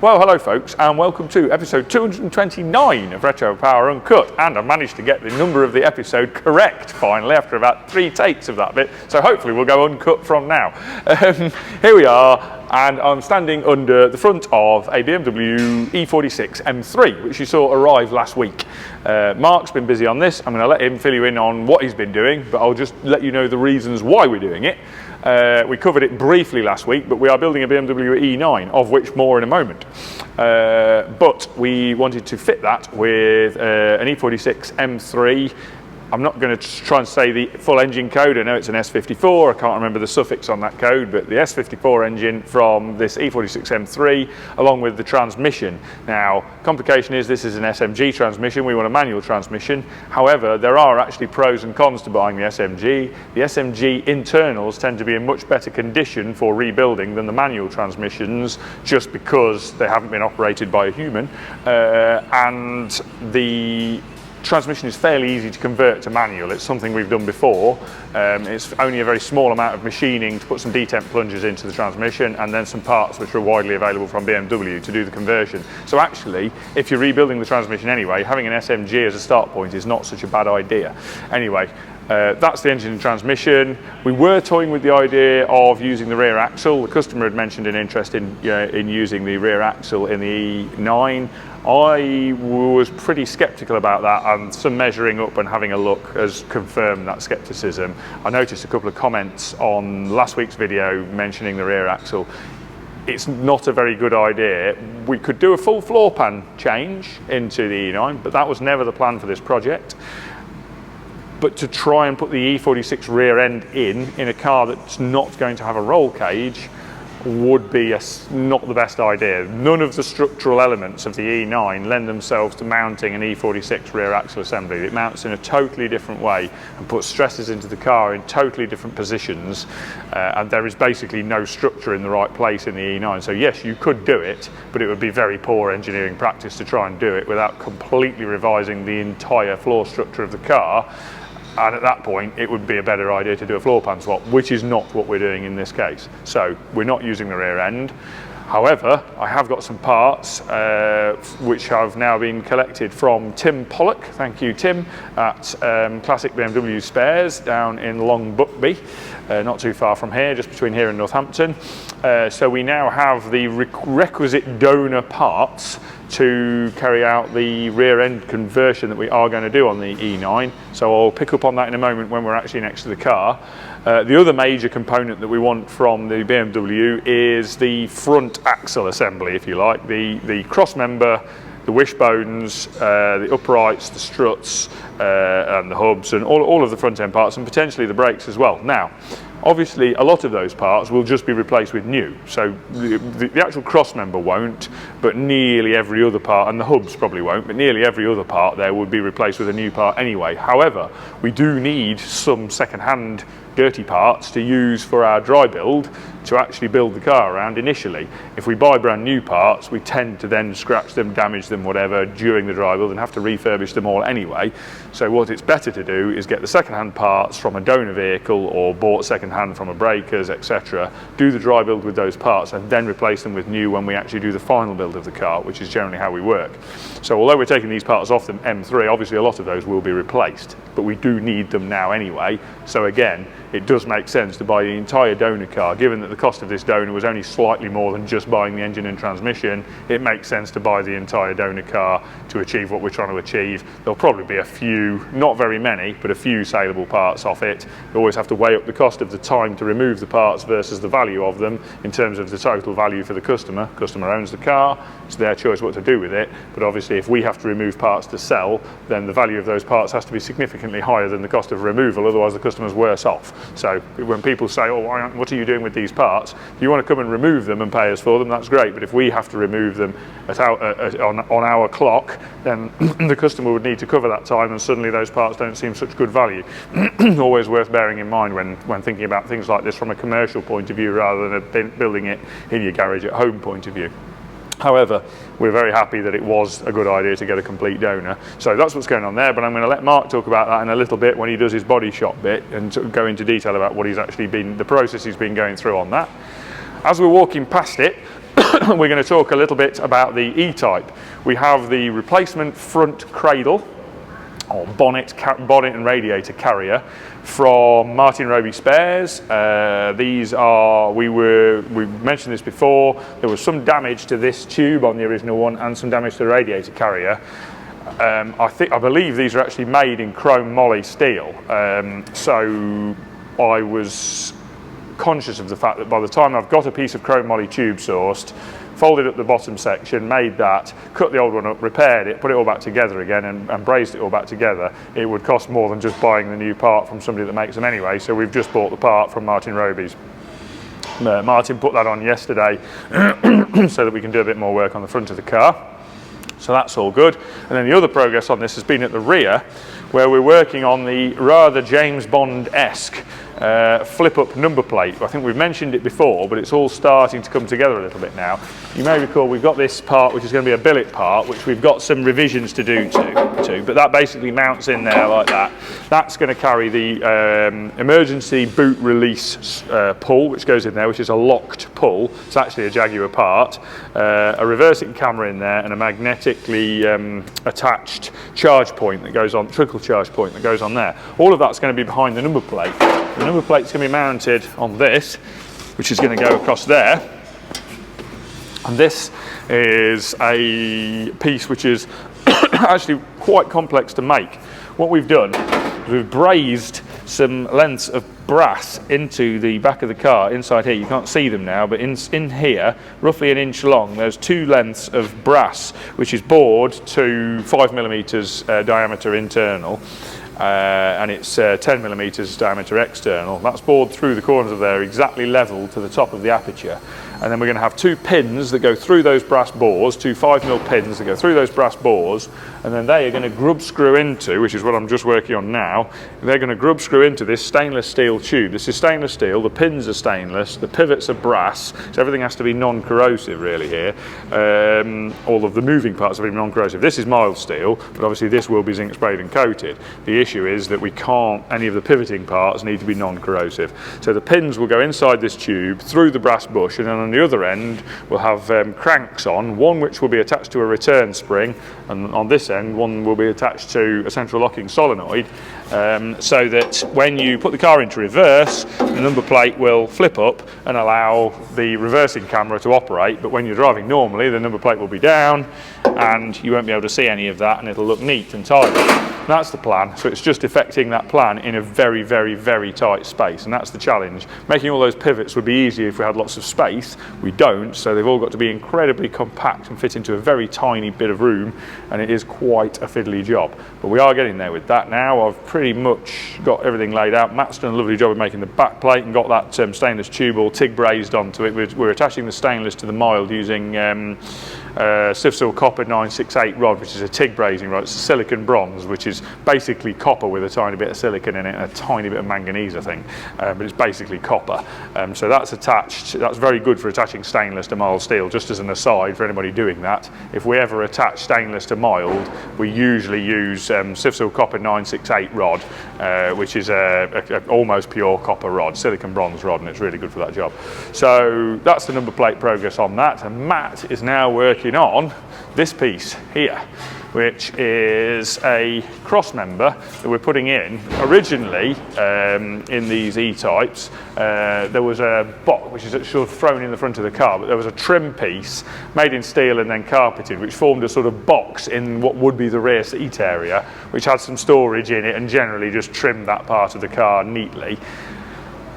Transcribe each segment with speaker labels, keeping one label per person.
Speaker 1: Well, hello folks, and welcome to episode 229 of Retropower Uncut, and I've managed to get the number of the episode correct finally after about 3 takes of that bit, so hopefully we'll go uncut from now. Here we are, and I'm standing under the front of a BMW E46 M3, which you saw arrive last week. Mark's been busy on this. I'm going to let him fill you in on what he's been doing, but I'll just let you know the reasons why we're doing it. We covered it briefly last week, but we are building a BMW E9, of which more in a moment. But we wanted to fit that with an E46 M3. I'm not going to try and say the full engine code. I know it's an S54. I can't remember the suffix on that code, but the S54 engine from this E46 M3, along with the transmission. Now, complication is this is an SMG transmission. We want a manual transmission. However, there are actually pros and cons to buying the SMG. The SMG internals tend to be in much better condition for rebuilding than the manual transmissions, just because they haven't been operated by a human, and the transmission is fairly easy to convert to manual. It's something we've done before. It's only a very small amount of machining to put some detemp plungers into the transmission, and then some parts which are widely available from BMW to do the conversion. So actually, if you're rebuilding the transmission anyway, having an SMG as a start point is not such a bad idea. Anyway, that's the engine and transmission. We were toying with the idea of using the rear axle. The customer had mentioned an interest in using the rear axle in the E9. I was pretty sceptical about that, and some measuring up and having a look has confirmed that scepticism. I noticed a couple of comments on last week's video mentioning the rear axle. It's not a very good idea. We could do a full floor pan change into the E9, but that was never the plan for this project. But to try and put the E46 rear end in a car that's not going to have a roll cage would be not the best idea. None of the structural elements of the E9 lend themselves to mounting an E46 rear axle assembly. It mounts in a totally different way and puts stresses into the car in totally different positions, and there is basically no structure in the right place in the E9. So yes, you could do it, but it would be very poor engineering practice to try and do it without completely revising the entire floor structure of the car. And at that point, it would be a better idea to do a floor pan swap, which is not what we're doing in this case. So we're not using the rear end. However, I have got some parts which have now been collected from Tim Pollock. Thank you, Tim, at Classic BMW Spares down in Long Buckby, not too far from here, just between here and Northampton. So we now have the requisite donor parts to carry out the rear end conversion that we are going to do on the E9. So I'll pick up on that in a moment when we're actually next to the car. The other major component that we want from the BMW is the front axle assembly, if you like. The cross member, the wishbones, the uprights, the struts, and the hubs, and all of the front end parts, and potentially the brakes as well. Now, obviously, a lot of those parts will just be replaced with new. So the actual cross member won't, but nearly every other part, and the hubs probably won't, but nearly every other part there would be replaced with a new part anyway. However, we do need some second-hand dirty parts to use for our dry build to actually build the car around initially. If we buy brand new parts, we tend to then scratch them, damage them, whatever, during the dry build and have to refurbish them all anyway. So what it's better to do is get the second-hand parts from a donor vehicle or bought second-hand from a breakers, etc., do the dry build with those parts and then replace them with new when we actually do the final build of the car, which is generally how we work. So although we're taking these parts off the M3, obviously a lot of those will be replaced, but we do need them now anyway. So again, it does make sense to buy the entire donor car. Given that the cost of this donor was only slightly more than just buying the engine and transmission, it makes sense to buy the entire donor car to achieve what we're trying to achieve. There'll probably be a few, not very many, but a few saleable parts off it. You always have to weigh up the cost of the time to remove the parts versus the value of them in terms of the total value for the customer. Customer owns the car, it's their choice what to do with it, but obviously if we have to remove parts to sell, then the value of those parts has to be significantly higher than the cost of removal, otherwise the customer's worse off. So when people say, oh, what are you doing with these parts? If you want to come and remove them and pay us for them, that's great, but if we have to remove them on our clock, then the customer would need to cover that time, and suddenly those parts don't seem such good value. Always worth bearing in mind when thinking about things like this from a commercial point of view rather than building it in your garage at home point of view. However, we're very happy that it was a good idea to get a complete donor. So that's what's going on there, but I'm going to let Mark talk about that in a little bit when he does his body shop bit and go into detail about what he's actually been, the process he's been going through on that. As we're walking past it, we're going to talk a little bit about the E-Type. We have the replacement front cradle, or bonnet and radiator carrier from Martin Roby Spares. These are, we mentioned this before, there was some damage to this tube on the original one and some damage to the radiator carrier. I believe these are actually made in chrome moly steel, so I was conscious of the fact that by the time I've got a piece of chrome moly tube sourced, folded up the bottom section, made that, cut the old one up, repaired it, put it all back together again and brazed it all back together, it would cost more than just buying the new part from somebody that makes them anyway, so we've just bought the part from Martin Roby's. Martin put that on yesterday so that we can do a bit more work on the front of the car. So that's all good. And then the other progress on this has been at the rear, where we're working on the rather James Bond-esque flip-up number plate. I think we've mentioned it before, but it's all starting to come together a little bit now. You may recall we've got this part, which is going to be a billet part, which we've got some revisions to do to, but that basically mounts in there like that. That's going to carry the emergency boot release pull, which goes in there, which is a locked pull. It's actually a Jaguar part, a reversing camera in there, and a magnetically attached charge point that goes on, trickle charge point that goes on there. All of that's going to be behind the number plate. The number plate's going to be mounted on this, which is going to go across there. And this is a piece which is actually quite complex to make. What we've done is we've brazed some lengths of brass into the back of the car inside here. You can't see them now, but in here, roughly an inch long, there's two lengths of brass which is bored to 5mm diameter internal. And it's 10mm diameter external. That's bored through the corners of there, exactly level to the top of the aperture. And then we're going to have two pins that go through those brass bores, two 5mm pins that go through those brass bores, and then they are going to grub screw into, which is what I'm just working on now, they're going to grub screw into this stainless steel tube. This is stainless steel, the pins are stainless, the pivots are brass, so everything has to be non-corrosive really here. All of the moving parts have to be non-corrosive. This is mild steel, but obviously this will be zinc sprayed and coated. The issue is that we can't, any of the pivoting parts need to be non-corrosive. So the pins will go inside this tube, through the brass bush, and then on the other end we'll have cranks on, one which will be attached to a return spring, and on this end one will be attached to a central locking solenoid, so that when you put the car into reverse, the number plate will flip up and allow the reversing camera to operate, but when you're driving normally the number plate will be down and you won't be able to see any of that, and it'll look neat and tidy. That's the plan. So it's just effecting that plan in a very, very, very tight space, and that's the challenge. Making all those pivots would be easier if we had lots of space. We don't, so they've all got to be incredibly compact and fit into a very tiny bit of room, and it is quite a fiddly job. But we are getting there with that now. I've pretty much got everything laid out. Matt's done a lovely job of making the back plate and got that stainless tube all TIG brazed onto it. We're attaching the stainless to the mild using Sifsil copper 968 rod, which is a TIG brazing rod. It's a silicon bronze, which is basically copper with a tiny bit of silicon in it and a tiny bit of manganese, I think, but it's basically copper. So that's attached. That's very good for attaching stainless to mild steel. Just as an aside for anybody doing that, if we ever attach stainless to mild, we usually use Sifsil copper 968 rod, which is a almost pure copper rod, silicon bronze rod, and it's really good for that job. So that's the number plate progress on that, and Matt is now working on this piece here, which is a cross member that we're putting in. Originally, in these E-types, there was a box which is sort of thrown in the front of the car, but there was a trim piece made in steel and then carpeted, which formed a sort of box in what would be the rear seat area, which had some storage in it and generally just trimmed that part of the car neatly.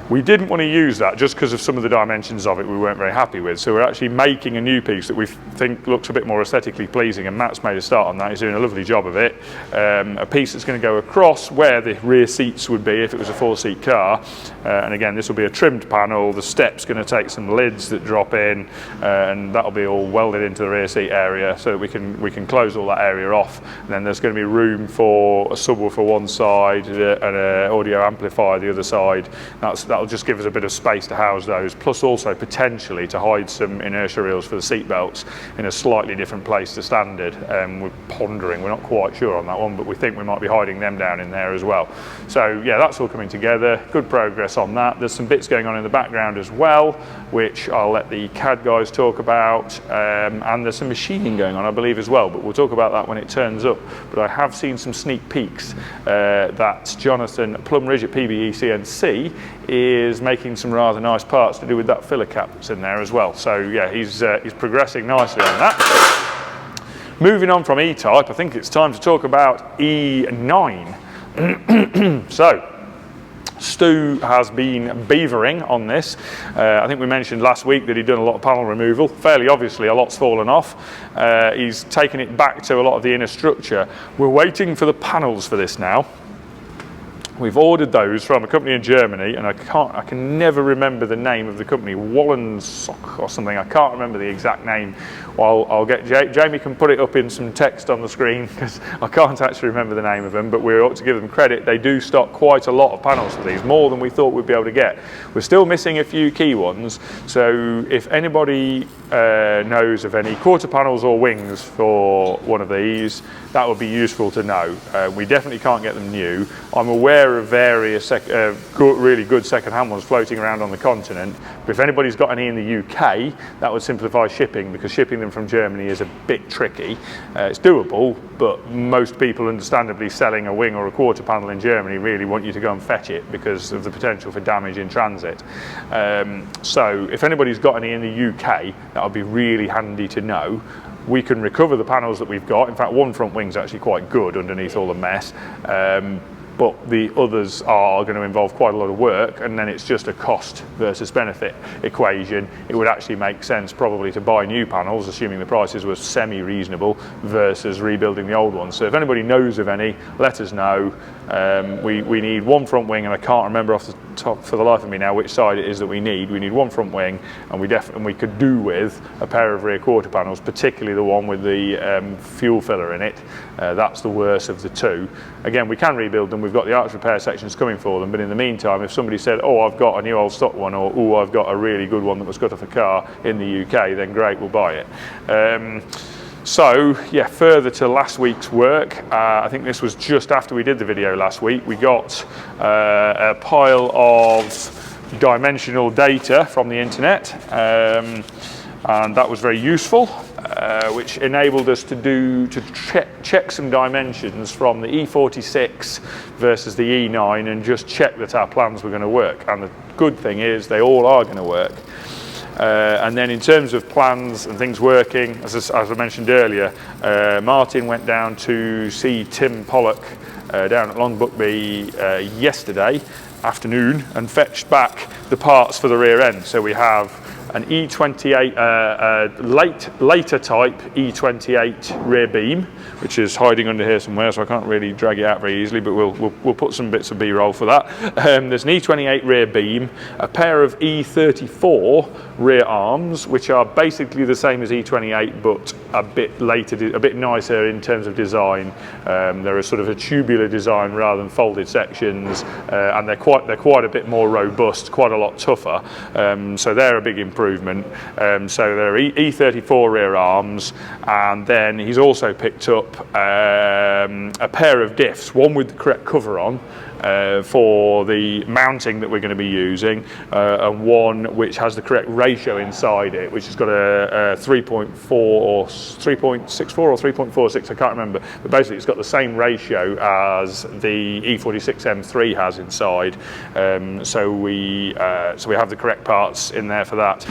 Speaker 1: We didn't want to use that just because of some of the dimensions of it we weren't very happy with, so we're actually making a new piece that we think looks a bit more aesthetically pleasing, and Matt's made a start on that. He's doing a lovely job of it. A piece that's going to go across where the rear seats would be if it was a four-seat car, and again this will be a trimmed panel. The step's going to take some lids that drop in, and that'll be all welded into the rear seat area so that we can close all that area off, and then there's going to be room for a subwoofer one side and an audio amplifier the other side. That's that'll just give us a bit of space to house those, plus also potentially to hide some inertia reels for the seat belts in a slightly different place to standard. We're pondering, we're not quite sure on that one, but we think we might be hiding them down in there as well. So yeah, that's all coming together, good progress on that. There's some bits going on in the background as well, which I'll let the CAD guys talk about, and there's some machining going on, I believe, as well, but we'll talk about that when it turns up. But I have seen some sneak peeks that Jonathan Plumridge at PBE CNC is making some rather nice parts to do with that filler cap that's in there as well. So yeah, he's progressing nicely on that. Moving on from E-Type, I think it's time to talk about E9. So Stu has been beavering on this. I think we mentioned last week that he'd done a lot of panel removal. Fairly obviously, a lot's fallen off. He's taken it back to a lot of the inner structure. We're waiting for the panels for this now. We've ordered those from a company in Germany, and I can never remember the name of the company, Wallensock or something. I can't remember the exact name. Well, I'll get Jamie can put it up in some text on the screen, because I can't actually remember the name of them, but we ought to give them credit. They do stock quite a lot of panels for these, more than we thought we'd be able to get. We're still missing a few key ones, so if anybody knows of any quarter panels or wings for one of these, that would be useful to know. We definitely can't get them new. I'm aware of various really good second-hand ones floating around on the continent, but if anybody's got any in the UK, that would simplify shipping, because shipping them from Germany is a bit tricky. It's doable, but most people, understandably, selling a wing or a quarter panel in Germany really want you to go and fetch it because of the potential for damage in transit. So if anybody's got any in the UK, that would be really handy to know. We can recover the panels that we've got. In fact, one front wing's actually quite good underneath all the mess. But the others are going to involve quite a lot of work, and then it's just a cost versus benefit equation. It would actually make sense probably to buy new panels, assuming the prices were semi-reasonable, versus rebuilding the old ones. So if anybody knows of any, let us know. We need one front wing, and I can't remember off the top for the life of me now which side it is that we need. We need one front wing, and we could do with a pair of rear quarter panels, particularly the one with the fuel filler in it. That's the worst of the two. Again, we can rebuild them. We've got the arch repair sections coming for them, but in the meantime, if somebody said, oh, I've got a new old stock one, or oh, I've got a really good one that was cut off a car in the UK, then great, we'll buy it. So yeah, further to last week's work, I think this was just after we did the video last week, we got a pile of dimensional data from the internet, and that was very useful, which enabled us to check some dimensions from the E46 versus the E9 and just check that our plans were going to work. And the good thing is they all are going to work. And then in terms of plans and things working, as I mentioned earlier, Martin went down to see Tim Pollock down at Long Buckby yesterday afternoon and fetched back the parts for the rear end. So we have an E28, later type E28 rear beam, which is hiding under here somewhere, so I can't really drag it out very easily, but we'll put some bits of B-roll for that. There's an E28 rear beam, a pair of E34 rear arms, which are basically the same as E28, but a bit later, a bit nicer in terms of design. They're a sort of a tubular design rather than folded sections, and they're quite a bit more robust, quite a lot tougher. So they're a big improvement. So there are E34 rear arms, and then he's also picked up a pair of diffs, one with the correct cover on for the mounting that we're going to be using, and one which has the correct ratio inside it, which has got a 3.4 or 3.64 or 3.46, I can't remember, but basically it's got the same ratio as the E46 M3 has inside, so we have the correct parts in there for that.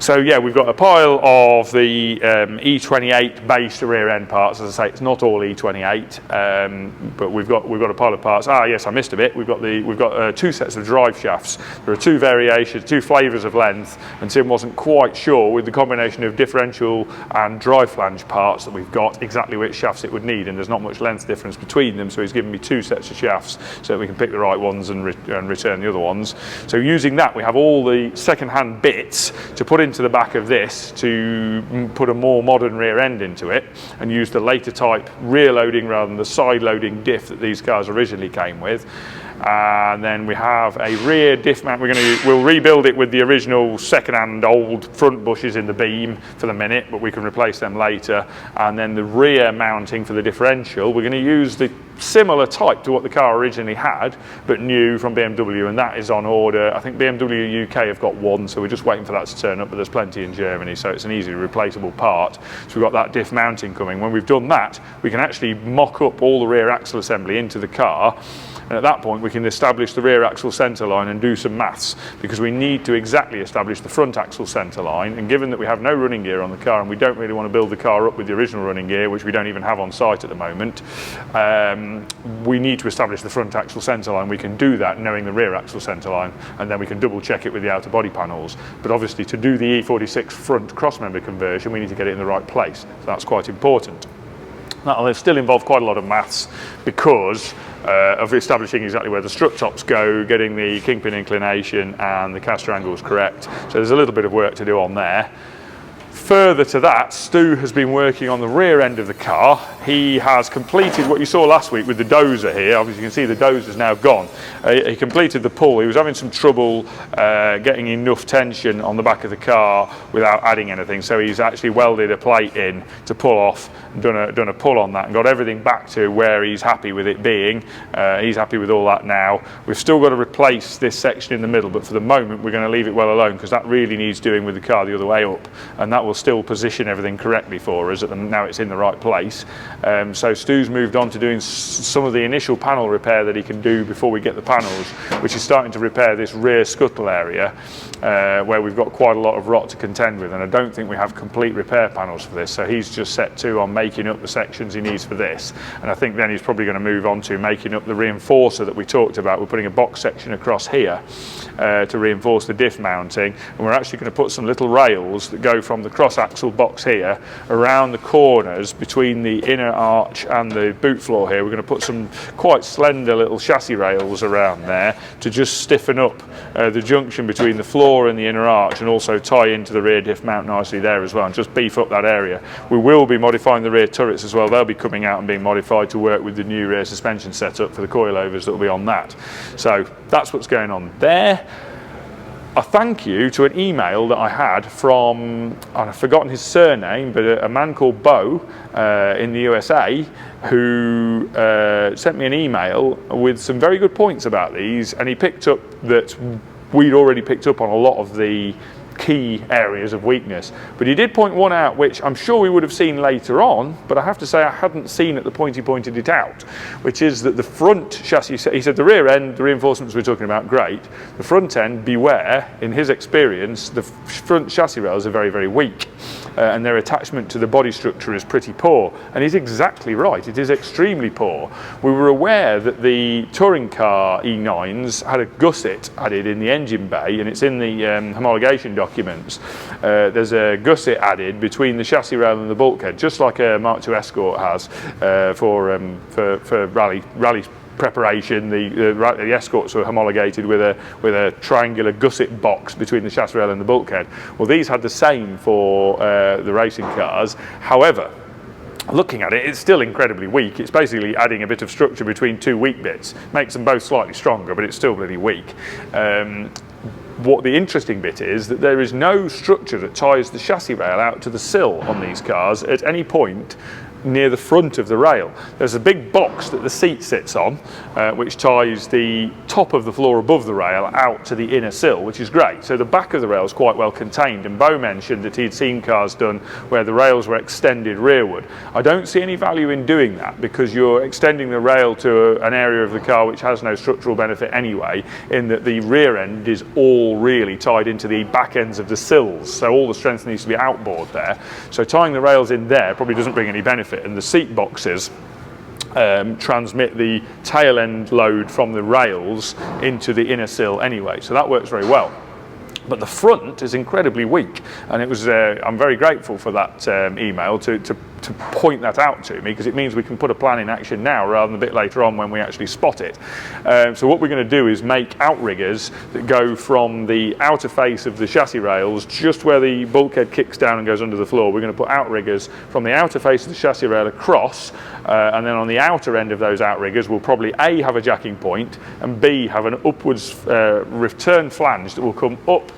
Speaker 1: So yeah, we've got a pile of the E28 base to rear end parts. As I say, it's not all E28, but we've got a pile of parts. Ah, yes, I missed a bit. We've got two sets of drive shafts. There are two variations, two flavours of length, and Tim wasn't quite sure with the combination of differential and drive flange parts that we've got exactly which shafts it would need, and there's not much length difference between them. So he's given me two sets of shafts so that we can pick the right ones and return the other ones. So using that, we have all the second-hand bits to put into the back of this to put a more modern rear end into it, and use the later type rear loading rather than the side loading diff that these cars originally came with. and then we have a rear diff mount. We'll rebuild it with the original second-hand old front bushes in the beam for the minute, but we can replace them later. And then the rear mounting for the differential, we're going to use the similar type to what the car originally had, but new from BMW, and that is on order. I think BMW UK have got one, so we're just waiting for that to turn up, but there's plenty in Germany, so it's an easily replaceable part. So we've got that diff mounting coming. When we've done that, we can actually mock up all the rear axle assembly into the car. And at that point we can establish the rear axle centre line and do some maths, because we need to exactly establish the front axle centre line, and given that we have no running gear on the car and we don't really want to build the car up with the original running gear, which we don't even have on site at the moment, we need to establish the front axle centre line. We can do that knowing the rear axle centre line, and then we can double check it with the outer body panels. But obviously to do the E46 front crossmember conversion we need to get it in the right place, so that's quite important. That'll still involve quite a lot of maths because of establishing exactly where the strut tops go, getting the kingpin inclination and the caster angles correct. So there's a little bit of work to do on there. Further to that, Stu has been working on the rear end of the car. He has completed what you saw last week with the dozer here. Obviously you can see the dozer's now gone. He completed the pull. He was having some trouble getting enough tension on the back of the car without adding anything, so he's actually welded a plate in to pull off and done a pull on that and got everything back to where he's happy with it being. He's happy with all that now. We've still got to replace this section in the middle, but for the moment we're going to leave it well alone, because that really needs doing with the car the other way up, and that will still position everything correctly for us. Now it's in the right place. So Stu's moved on to doing some of the initial panel repair that he can do before we get the panels, which is starting to repair this rear scuttle area where we've got quite a lot of rot to contend with, and I don't think we have complete repair panels for this, so he's just set to on making up the sections he needs for this, and I think then he's probably going to move on to making up the reinforcer that we talked about. We're putting a box section across here to reinforce the diff mounting, and we're actually going to put some little rails that go from the cross axle box here around the corners between the inner arch and the boot floor here. We're going to put some quite slender little chassis rails around there to just stiffen up the junction between the floor and the inner arch, and also tie into the rear diff mount nicely there as well, and just beef up that area. We will be modifying the rear turrets as well. They'll be coming out and being modified to work with the new rear suspension setup for the coilovers that will be on that. So that's what's going on there. A thank you to an email that I had from, I've forgotten his surname, but a man called Bo in the USA, who sent me an email with some very good points about these, and he picked up that we'd already picked up on a lot of the key areas of weakness, but he did point one out which I'm sure we would have seen later on, but I have to say I hadn't seen at the point he pointed it out, which is that the front chassis, he said the rear end, the reinforcements we're talking about, great. The front end, beware, in his experience, the front chassis rails are very, very weak, and their attachment to the body structure is pretty poor, and he's exactly right, it is extremely poor. We were aware that the touring car E9s had a gusset added in the engine bay, and it's in the homologation documents. There's a gusset added between the chassis rail and the bulkhead, just like a Mark II Escort has for rally preparation. The Escorts were homologated with a triangular gusset box between the chassis rail and the bulkhead. Well, these had the same for the racing cars. However, looking at it, it's still incredibly weak. It's basically adding a bit of structure between two weak bits. Makes them both slightly stronger, but it's still really weak. What the interesting bit is that there is no structure that ties the chassis rail out to the sill on these cars at any point near the front of the rail. There's a big box that the seat sits on, which ties the top of the floor above the rail out to the inner sill, which is great. So the back of the rail is quite well contained, and Bo mentioned that he'd seen cars done where the rails were extended rearward. I don't see any value in doing that, because you're extending the rail to an area of the car which has no structural benefit anyway, in that the rear end is all really tied into the back ends of the sills, so all the strength needs to be outboard there. So tying the rails in there probably doesn't bring any benefit, and the seat boxes transmit the tail end load from the rails into the inner sill anyway, so that works very well. But the front is incredibly weak, and it was I'm very grateful for that email to to point that out to me, because it means we can put a plan in action now rather than a bit later on when we actually spot it. So what we're going to do is make outriggers that go from the outer face of the chassis rails, just where the bulkhead kicks down and goes under the floor. We're going to put outriggers from the outer face of the chassis rail across, and then on the outer end of those outriggers we'll probably A, have a jacking point, and B, have an upwards return flange that will come up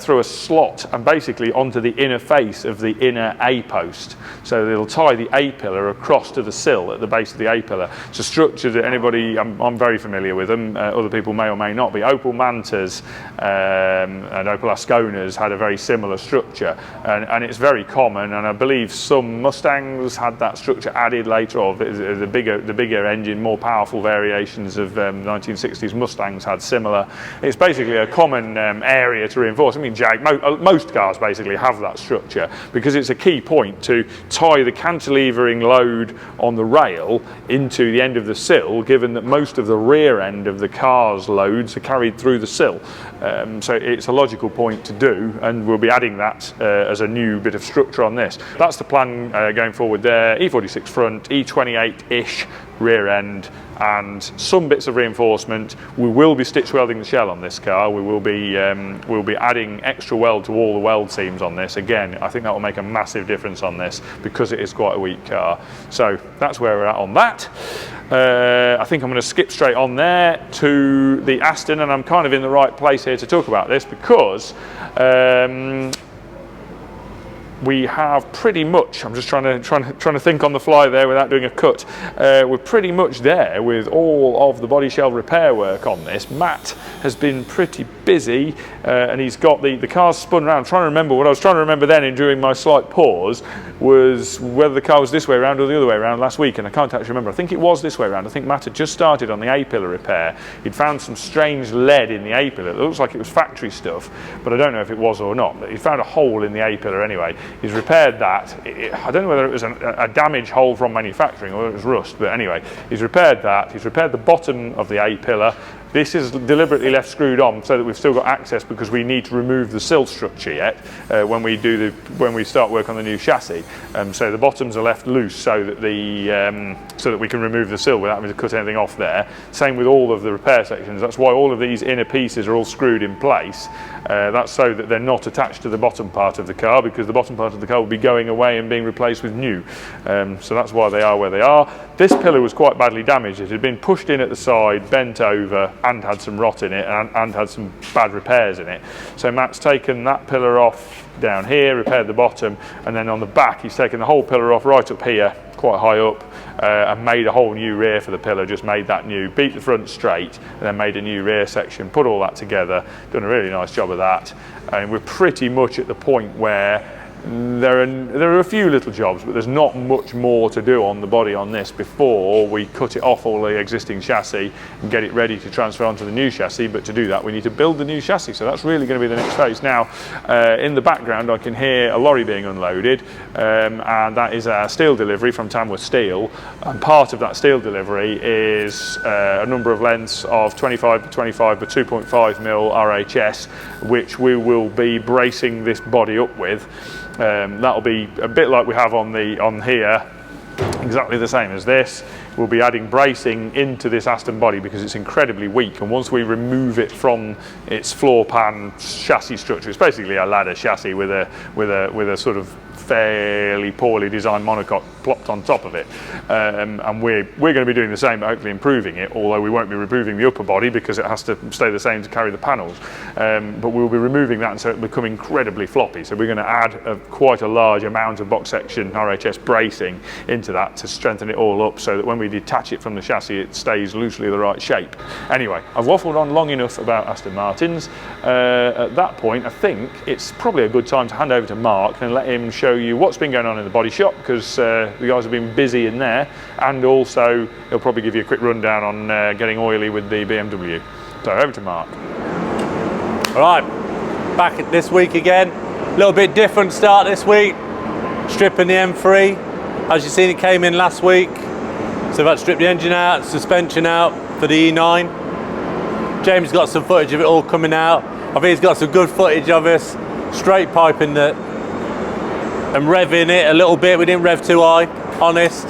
Speaker 1: through a slot and basically onto the inner face of the inner A post. So it'll tie the A pillar across to the sill at the base of the A pillar. It's a structure that anybody, I'm very familiar with them, other people may or may not be. Opel Mantas and Opel Asconas had a very similar structure, and it's very common, and I believe some Mustangs had that structure added later on. The bigger engine, more powerful variations of 1960s Mustangs had similar. It's basically a common area to reinforce. I mean, most cars basically have that structure, because it's a key point to tie the cantilevering load on the rail into the end of the sill, given that most of the rear end of the car's loads are carried through the sill. So it's a logical point to do, and we'll be adding that as a new bit of structure on this. That's the plan going forward there. E46 front, E28-ish rear end, and some bits of reinforcement. We will be stitch welding the shell on this car. We'll be adding extra weld to all the weld seams on this. Again, I think that will make a massive difference on this, because it is quite a weak car. So that's where we're at on that. I think I'm going to skip straight on there to the Aston, and I'm kind of in the right place here to talk about this, because we have pretty much, I'm just trying to think on the fly there without doing a cut. We're pretty much there with all of the body shell repair work on this. Matt has been pretty busy, and he's got the car's spun around. I'm trying to remember what I was trying to remember then, and during my slight pause, was whether the car was this way around or the other way around last week, and I can't actually remember. I think it was this way around. I think Matt had just started on the A-pillar repair. He'd found some strange lead in the A-pillar. It looks like it was factory stuff, but I don't know if it was or not. But he found a hole in the A-pillar anyway. He's repaired that. I don't know whether it was a damaged hole from manufacturing or it was rust, but anyway, he's repaired that. He's repaired the bottom of the A-pillar. This is deliberately left screwed on so that we've still got access, because we need to remove the sill structure yet when we start work on the new chassis. So the bottoms are left loose so that we can remove the sill without having to cut anything off there. Same with all of the repair sections. That's why all of these inner pieces are all screwed in place. That's so that they're not attached to the bottom part of the car, because the bottom part of the car will be going away and being replaced with new. So that's why they are where they are. This pillar was quite badly damaged. It had been pushed in at the side, bent over, and had some rot in it, and had some bad repairs in it. So Matt's taken that pillar off down here, repaired the bottom, and then on the back he's taken the whole pillar off right up here, quite high up, and made a whole new rear for the pillar. Just made that new, beat the front straight, and then made a new rear section, put all that together, done a really nice job of that. And we're pretty much at the point where there are a few little jobs, but there's not much more to do on the body on this before we cut it off all the existing chassis and get it ready to transfer onto the new chassis. But to do that we need to build the new chassis, so that's really going to be the next phase. Now in the background I can hear a lorry being unloaded, and that is a steel delivery from Tamworth Steel, and part of that steel delivery is a number of lengths of 25 by 25 by 2.5 mil RHS, which we will be bracing this body up with. That'll be a bit like we have on here, exactly the same as this. We'll be adding bracing into this Aston body because it's incredibly weak, and once we remove it from its floor pan chassis structure, it's basically a ladder chassis with a sort of fairly poorly designed monocoque plopped on top of it, and we're going to be doing the same, but hopefully improving it, although we won't be removing the upper body because it has to stay the same to carry the panels, but we'll be removing that, and so it'll become incredibly floppy. So we're going to add quite a large amount of box section RHS bracing into that to strengthen it all up, so that when we detach it from the chassis it stays loosely the right shape. Anyway, I've waffled on long enough about Aston Martins. At that point I think it's probably a good time to hand over to Mark and let him show you what's been going on in the body shop, because the guys have been busy in there, and also he'll probably give you a quick rundown on getting oily with the BMW. So over to Mark.
Speaker 2: All right, back at this week again. A little bit different start this week. Stripping the M3. As you've seen, it came in last week. So I've had to strip the engine out, suspension out for the E9. James got some footage of it all coming out. I think he's got some good footage of us straight piping the and revving it a little bit. We didn't rev too high, honest.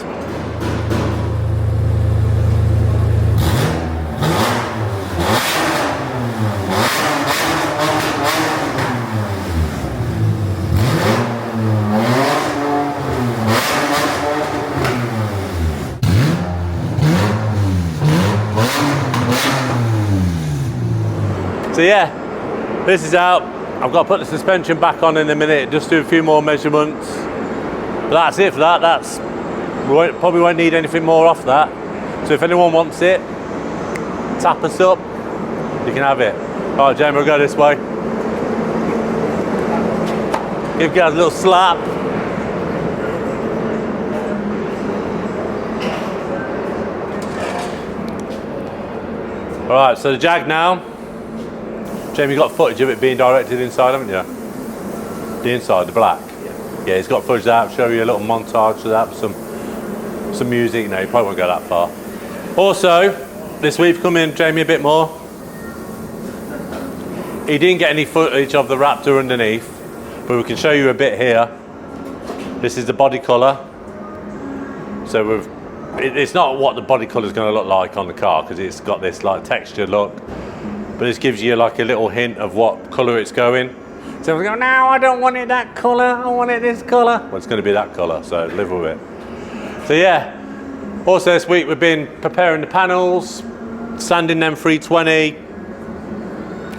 Speaker 2: So yeah, this is out. I've got to put the suspension back on in a minute, just do a few more measurements. But that's it for that. Probably won't need anything more off that. So if anyone wants it, tap us up, you can have it. All right, Jamie, we'll go this way. Give guys a little slap. All right, so the Jag now. Jamie, you got footage of it being directed inside, haven't you? The inside, the black. Yeah, he's got footage of that. Show you a little montage of that, some music. No, you probably won't go that far. Also, this week come in, Jamie, a bit more. He didn't get any footage of the Raptor underneath, but we can show you a bit here. This is the body colour. So it's not what the body colour is going to look like on the car, because it's got this like textured look. But this gives you like a little hint of what colour it's going. So we go, no, I don't want it that colour, I want it this colour. Well, it's going to be that colour, so live with it. So yeah, also this week we've been preparing the panels, sanding them 320,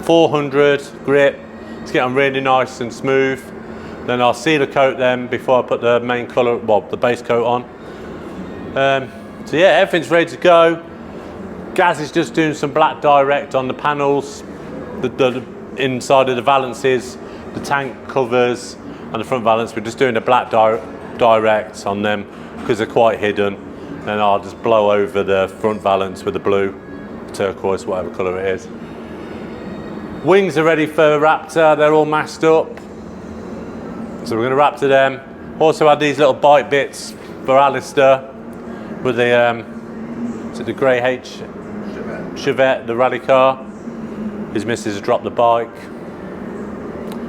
Speaker 2: 400 grit, to get them really nice and smooth. Then I'll sealer coat them before I put the main colour, well, the base coat on. So yeah, everything's ready to go. Gaz is just doing some black direct on the panels, the inside of the valances, the tank covers and the front valance. We're just doing a black direct on them because they're quite hidden. Then I'll just blow over the front valance with the blue, turquoise, whatever colour it is. Wings are ready for Raptor, they're all mashed up. So we're going to Raptor them. Also had these little bike bits for Alistair with the grey Chevette, the rally car. His missus has dropped the bike,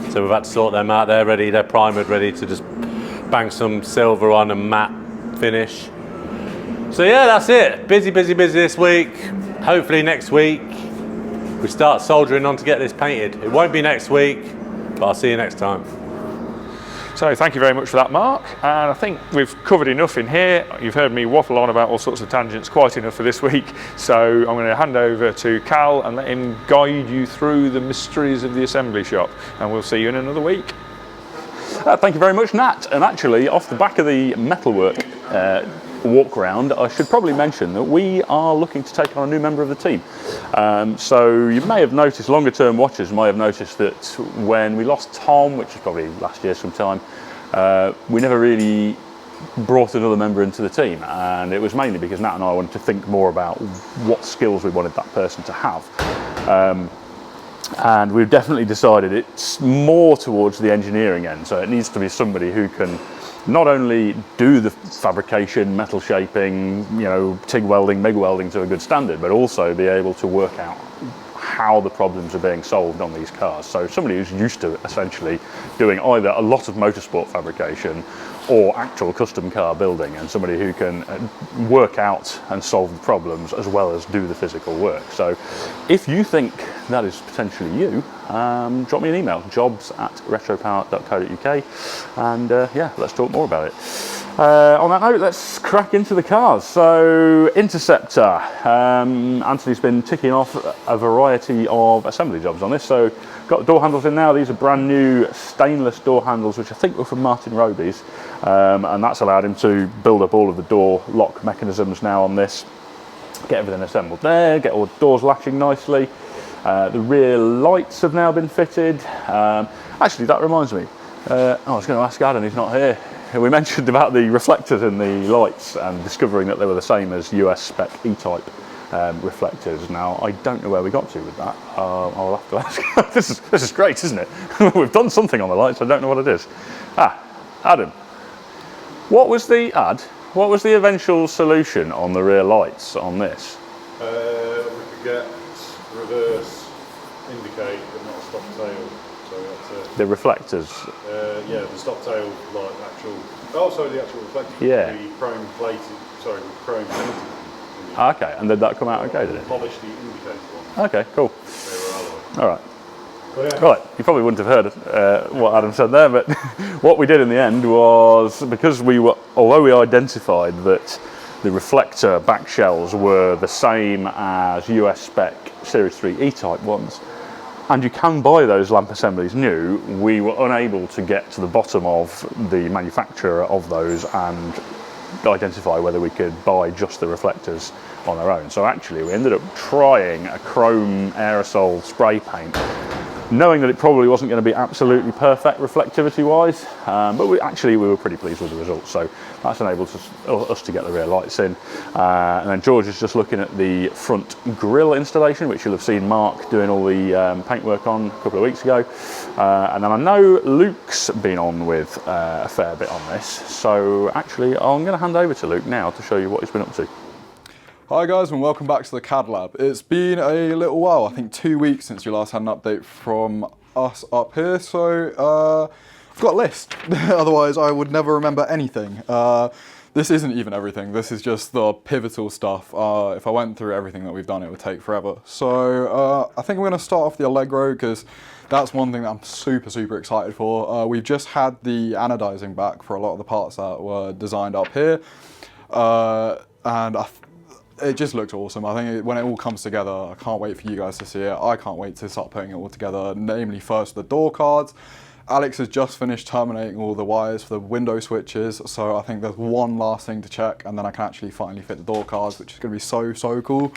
Speaker 2: so we've had to sort them out. They're ready, they're primered, ready to just bang some silver on and matte finish. So yeah, that's it. Busy this week. Hopefully next week we start soldering on to get this painted. It won't be next week, but I'll see you next time.
Speaker 1: So thank you very much for that, Mark, and I think we've covered enough in here. You've heard me waffle on about all sorts of tangents, quite enough for this week, so I'm going to hand over to Cal and let him guide you through the mysteries of the assembly shop, and we'll see you in another week.
Speaker 3: Thank you very much, Nat. And actually, off the back of the metalwork walk round, I should probably mention that we are looking to take on a new member of the team. So you may have noticed, longer term watchers may have noticed that when we lost Tom, which was probably last year sometime, we never really brought another member into the team, and it was mainly because Nat and I wanted to think more about what skills we wanted that person to have. And we've definitely decided it's more towards the engineering end, so it needs to be somebody who can not only do the fabrication, metal shaping, you know, TIG welding, MIG welding to a good standard, but also be able to work out how the problems are being solved on these cars. So somebody who's used to essentially doing either a lot of motorsport fabrication or actual custom car building, and somebody who can work out and solve the problems as well as do the physical work. So if you think that is potentially you, drop me an email, jobs@retropower.co.uk, and yeah, let's talk more about it. On that note, let's crack into the cars. So Interceptor, Anthony's been ticking off a variety of assembly jobs on this. So got the door handles in now. These are brand new stainless door handles, which I think were from Martin Roby's, and that's allowed him to build up all of the door lock mechanisms now on this, get everything assembled there, get all the doors latching nicely. The rear lights have now been fitted. Actually, that reminds me, I was going to ask Adam, he's not here. We mentioned about the reflectors in the lights and discovering that they were the same as US spec E-type reflectors. Now, I don't know where we got to with that. I'll have to ask. This is great, isn't it? We've done something on the lights, I don't know what it is. Adam, what was the eventual solution on the rear lights on this?
Speaker 4: We could get reverse indicate but not stop tail. So that's
Speaker 3: The reflectors.
Speaker 4: yeah, the stop tail, like actual. Also, the actual reflector.
Speaker 3: Yeah.
Speaker 4: The chrome plated. Sorry, chrome painted.
Speaker 3: Okay, and did that come out okay, did it?
Speaker 4: Polish the indicator one.
Speaker 3: Okay, cool.
Speaker 4: They were alloy.
Speaker 3: All right.
Speaker 4: But yeah.
Speaker 3: Right, you probably wouldn't have heard what Adam said there, but what we did in the end was, because although we identified that the reflector back shells were the same as US spec Series 3 E-type ones, and you can buy those lamp assemblies new, we were unable to get to the bottom of the manufacturer of those and identify whether we could buy just the reflectors on their own. So actually we ended up trying a chrome aerosol spray paint, knowing that it probably wasn't going to be absolutely perfect reflectivity wise, but we were pretty pleased with the results. So that's enabled us to get the rear lights in. And then George is just looking at the front grille installation, which you'll have seen Mark doing all the paintwork on a couple of weeks ago. And then I know Luke's been on with a fair bit on this. So actually I'm going to hand over to Luke now to show you what he's been up to.
Speaker 5: Hi guys, and welcome back to the CAD Lab. It's been a little while, I think 2 weeks since you last had an update from us up here, so I've got a list, otherwise I would never remember anything. This isn't even everything, this is just the pivotal stuff. If I went through everything that we've done, it would take forever. So I think we're going to start off the Allegro, because that's one thing that I'm super excited for. We've just had the anodizing back for a lot of the parts that were designed up here, and it just looked awesome. I think when it all comes together, I can't wait for you guys to see it. I can't wait to start putting it all together, namely first the door cards. Alex has just finished terminating all the wires for the window switches, so I think there's one last thing to check, and then I can actually finally fit the door cards, which is going to be so cool.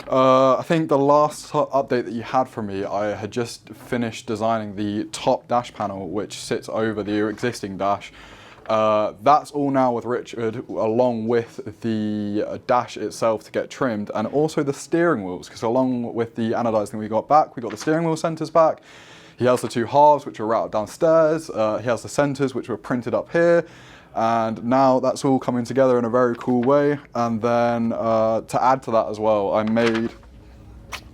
Speaker 5: I think the last update that you had from me, I had just finished designing the top dash panel, which sits over the existing dash. That's all now with Richard, along with the dash itself to get trimmed, and also the steering wheels, because along with the anodizing we got back, we got the steering wheel centers back. He has the two halves, which are routed downstairs. He has the centers, which were printed up here. And now that's all coming together in a very cool way. And then to add to that as well, I made,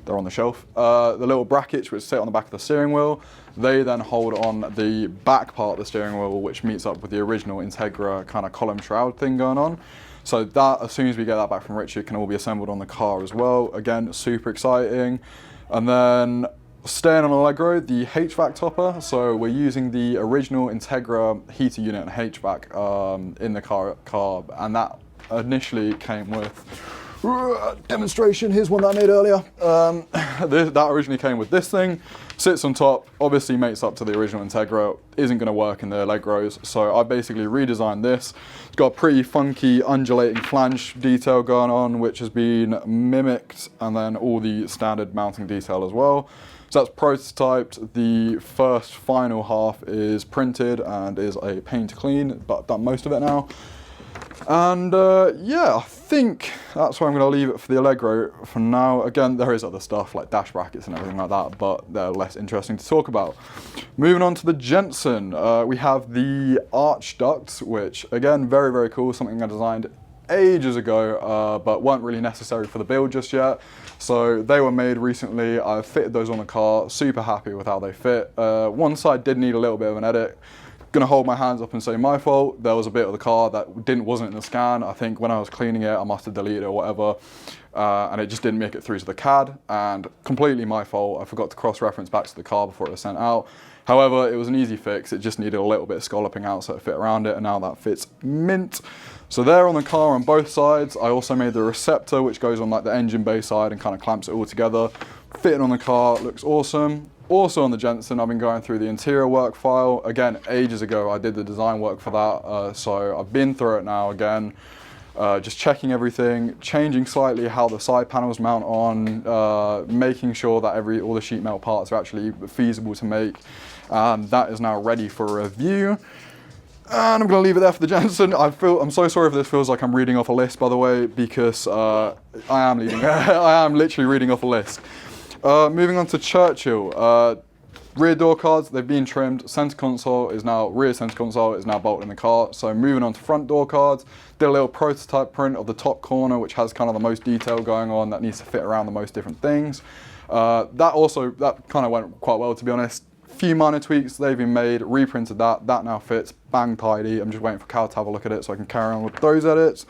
Speaker 5: they're on the shelf, the little brackets which sit on the back of the steering wheel. They then hold on the back part of the steering wheel, which meets up with the original Integra kind of column shroud thing going on. So that, as soon as we get that back from Richard, can all be assembled on the car as well. Again, super exciting. And then staying on Allegro, the HVAC topper. So we're using the original Integra heater unit and HVAC in the car, and that initially came with demonstration. Here's one that I made earlier. That originally came with this thing, sits on top, obviously mates up to the original Integra, isn't going to work in the Allegros, so I basically redesigned this. It's got a pretty funky undulating flange detail going on, which has been mimicked, and then all the standard mounting detail as well. So that's prototyped. The first final half is printed and is a paint to clean, but I've done most of it now. And yeah, I think that's where I'm going to leave it for the Allegro for now. Again, there is other stuff like dash brackets and everything like that, but they're less interesting to talk about. Moving on to the Jensen, we have the arch ducts, which again, very cool, something I designed ages ago, but weren't really necessary for the build just yet. So they were made recently. I fitted those on the car, super happy with how they fit. One side did need a little bit of an edit. Gonna hold my hands up and say my fault. There was a bit of the car that wasn't in the scan. I think when I was cleaning it, I must have deleted it or whatever, and it just didn't make it through to the CAD, and completely my fault. I forgot to cross-reference back to the car before it was sent out. However, it was an easy fix. It just needed a little bit of scalloping out so it fit around it, and now that fits mint. So they're on the car on both sides. I also made the receptor, which goes on like the engine bay side and kind of clamps it all together. Fitting on the car, looks awesome. Also on the Jensen, I've been going through the interior work file. Again, ages ago, I did the design work for that. So I've been through it now again. Just checking everything, changing slightly how the side panels mount on, making sure that all the sheet metal parts are actually feasible to make. And that is now ready for review. And I'm going to leave it there for the Jensen. I'm so sorry if this feels like I'm reading off a list, by the way, because I am literally reading off a list. Moving on to Churchill. Rear door cards, they've been trimmed. Rear center console is now bolted in the car. So moving on to front door cards, did a little prototype print of the top corner, which has kind of the most detail going on that needs to fit around the most different things. That kind of went quite well, to be honest. few minor tweaks, they've been made, reprinted that now fits, bang tidy. I'm just waiting for Cal to have a look at it so I can carry on with those edits.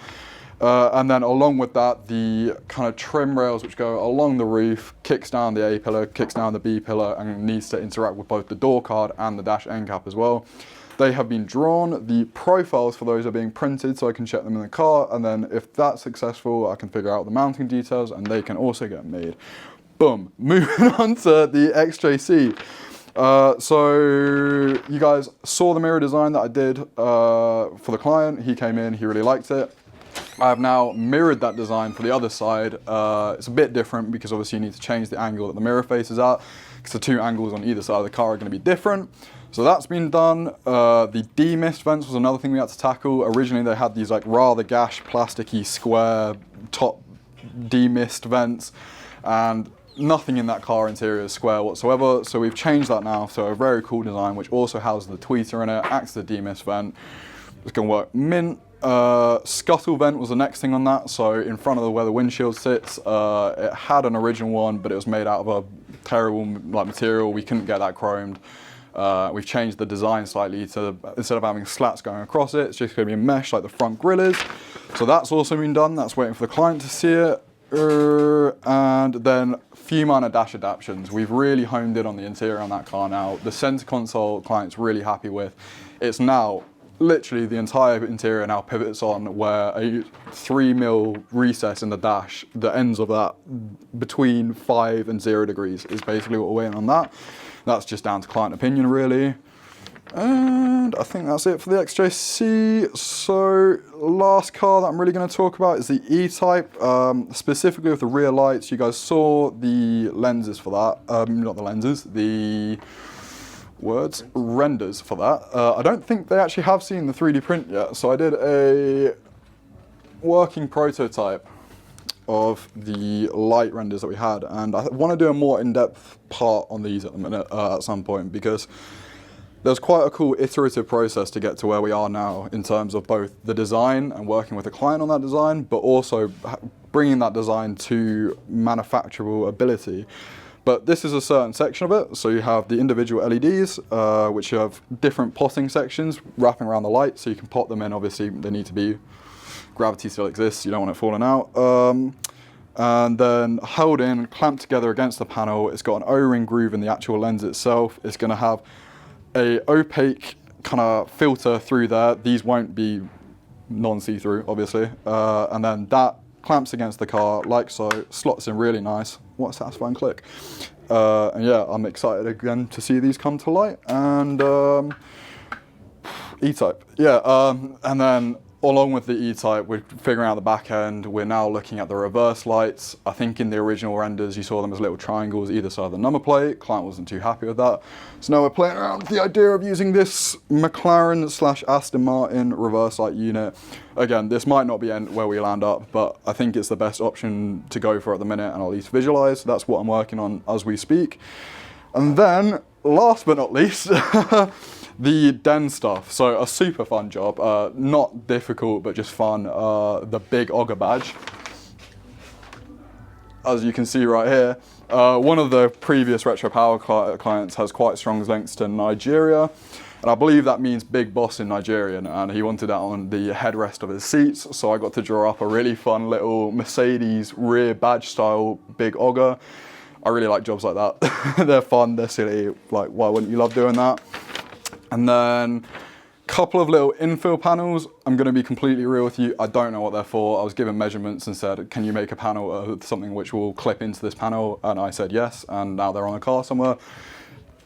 Speaker 5: And then along with that, the kind of trim rails which go along the roof, kicks down the A pillar, kicks down the B pillar, and needs to interact with both the door card and the dash end cap as well. They have been drawn, the profiles for those are being printed so I can check them in the car, and then if that's successful, I can figure out the mounting details and they can also get made. Boom, moving on to the XJC. So you guys saw the mirror design that I did for the client. He came in, he really liked it. I have now mirrored that design for the other side. It's a bit different because obviously you need to change the angle that the mirror faces at, because the two angles on either side of the car are going to be different. So that's been done. The demist vents was another thing we had to tackle. Originally they had these like rather gash, plasticky, square top demist vents, and nothing in that car interior is square whatsoever. So we've changed that now. So a very cool design which also houses the tweeter in it, acts as the demist vent. It's going to work mint. Scuttle vent was the next thing on that. So in front of where the windshield sits, it had an original one, but it was made out of a terrible material. We couldn't get that chromed. We've changed the design slightly to, instead of having slats going across it, it's just going to be a mesh like the front grille is. So that's also been done. That's waiting for the client to see it. And then a few minor dash adaptations. We've really honed in on the interior on that car now. The center console client's really happy with. It's now literally the entire interior now pivots on where a 3mm recess in the dash, the ends of that between 5 and 0 degrees is basically what we're waiting on that. That's just down to client opinion really. And I think that's it for the XJC. So last car that I'm really going to talk about is the E-Type, specifically with the rear lights. You guys saw the lenses for that, not the lenses, the renders for that. I don't think they actually have seen the 3D print yet, so I did a working prototype of the light renders that we had, and I want to do a more in-depth part on these at the minute at some point, because there's quite a cool iterative process to get to where we are now in terms of both the design and working with the client on that design, but also bringing that design to manufacturable ability. But this is a certain section of it. So you have the individual LEDs, which have different potting sections wrapping around the light. So you can pot them in. Obviously, they need to be, gravity still exists. You don't want it falling out. And then held in, clamped together against the panel. It's got an O-ring groove in the actual lens itself. It's going to have a opaque kind of filter through there. These won't be non-see-through, obviously. And then that clamps against the car like so, slots in really nice. What a satisfying click. And yeah, I'm excited again to see these come to light. And E-Type, yeah. And then along with the E-Type, we're figuring out the back end. We're now looking at the reverse lights. I think in the original renders, you saw them as little triangles either side of the number plate. Client wasn't too happy with that. So now we're playing around with the idea of using this McLaren/Aston Martin reverse light unit. Again, this might not be where we land up, but I think it's the best option to go for at the minute and at least visualize. That's what I'm working on as we speak. And then, last but not least, the Den stuff. So a super fun job, not difficult, but just fun. The big auger badge. As you can see right here, one of the previous Retropower clients has quite strong links to Nigeria. And I believe that means big boss in Nigerian, and he wanted that on the headrest of his seats. So I got to draw up a really fun little Mercedes rear badge style big auger. I really like jobs like that. They're fun, they're silly, like why wouldn't you love doing that? And then a couple of little infill panels. I'm going to be completely real with you, I don't know what they're for. I was given measurements and said, can you make a panel of something which will clip into this panel? And I said yes, and now they're on a car somewhere.